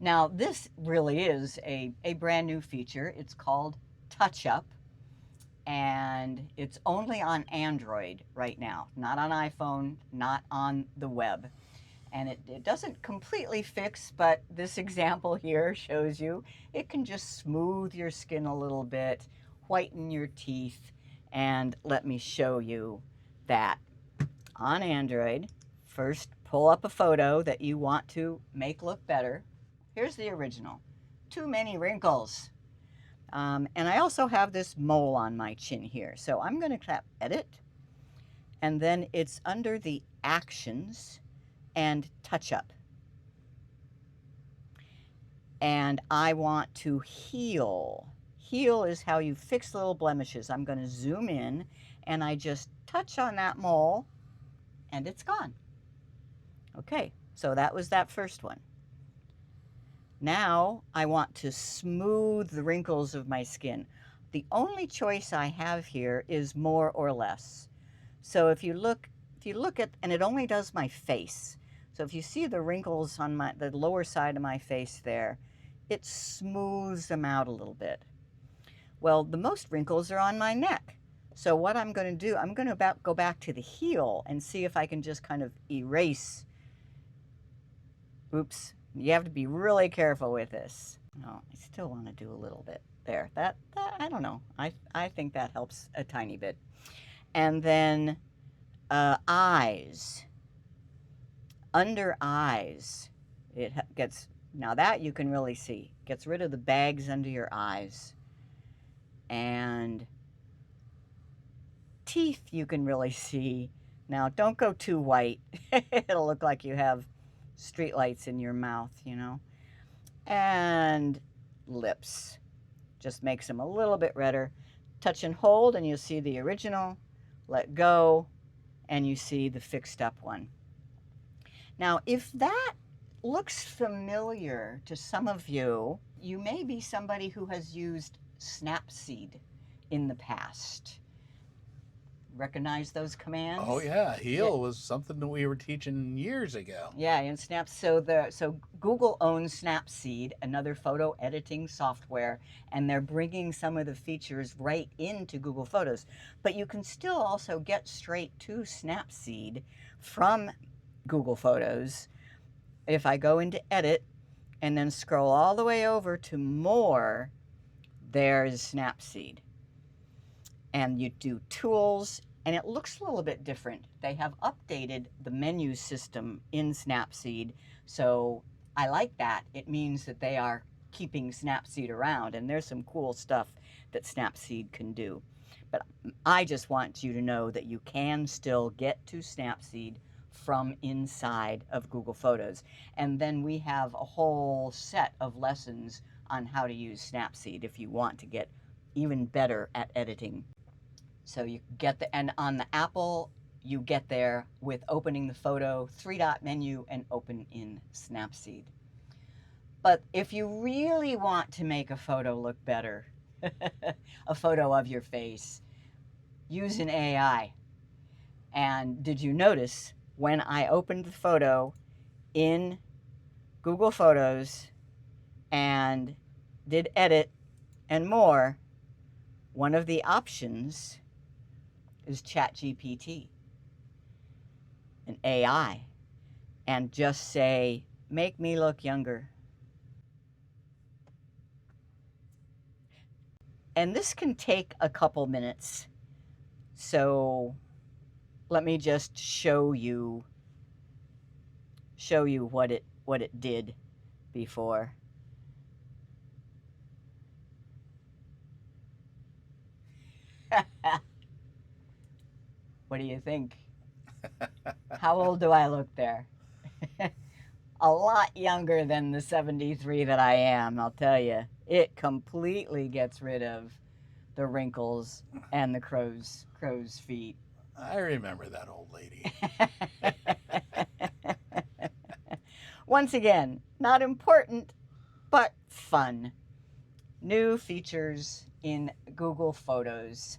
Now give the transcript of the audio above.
Now, this really is a brand new feature. It's called touchup, and it's only on Android right now, not on iPhone, not on the web. And it doesn't completely fix, but this example here shows you it can just smooth your skin a little bit, whiten your teeth, and let me show you that on Android. First, pull up a photo that you want to make look better. Here's the original. Too many wrinkles. And I also have this mole on my chin here. So I'm going to tap Edit. And then it's under the Actions and Touch Up. And I want to heal. Heal is how you fix little blemishes. I'm going to zoom in and I just touch on that mole and it's gone. Okay, so that was that first one. Now I want to smooth the wrinkles of my skin. The only choice I have here is more or less. So if you look at, and it only does my face. So if you see the wrinkles on the lower side of my face there, it smooths them out a little bit. Well, the most wrinkles are on my neck. So what I'm going to do, I'm going to go back to the heel and see if I can just kind of erase. Oops, you have to be really careful with this. No, I still want to do a little bit there. That I don't know. I think that helps a tiny bit. And then eyes. Under eyes, it gets, now that you can really see, gets rid of the bags under your eyes. And teeth you can really see. Now don't go too white. It'll look like you have streetlights in your mouth, you know. And lips. Just makes them a little bit redder. Touch and hold and you'll see the original. Let go and you see the fixed up one. Now, if that looks familiar to some of you, you may be somebody who has used Snapseed in the past. Recognize those commands? Oh yeah, heal was something that we were teaching years ago. Yeah, in Snap. So Google owns Snapseed, another photo editing software, and they're bringing some of the features right into Google Photos. But you can still also get straight to Snapseed from Google Photos. If I go into Edit and then scroll all the way over to More, there's Snapseed. And you do Tools, and it looks a little bit different. They have updated the menu system in Snapseed, so I like that. It means that they are keeping Snapseed around, and there's some cool stuff that Snapseed can do. But I just want you to know that you can still get to Snapseed from inside of Google Photos. And then we have a whole set of lessons on how to use Snapseed if you want to get even better at editing. So you get and on the Apple, you get there with opening the photo, 3-dot menu, and open in Snapseed. But if you really want to make a photo look better, a photo of your face, use an AI. And did you notice when I opened the photo in Google Photos and did Edit and More, one of the options is ChatGPT, an AI, and just say, make me look younger. And this can take a couple minutes. So let me just show you what it did before. What do you think? How old do I look there? A lot younger than the 73 that I am, I'll tell you. It completely gets rid of the wrinkles and the crow's feet. I remember that old lady. Once again, not important, but fun. New features in Google Photos.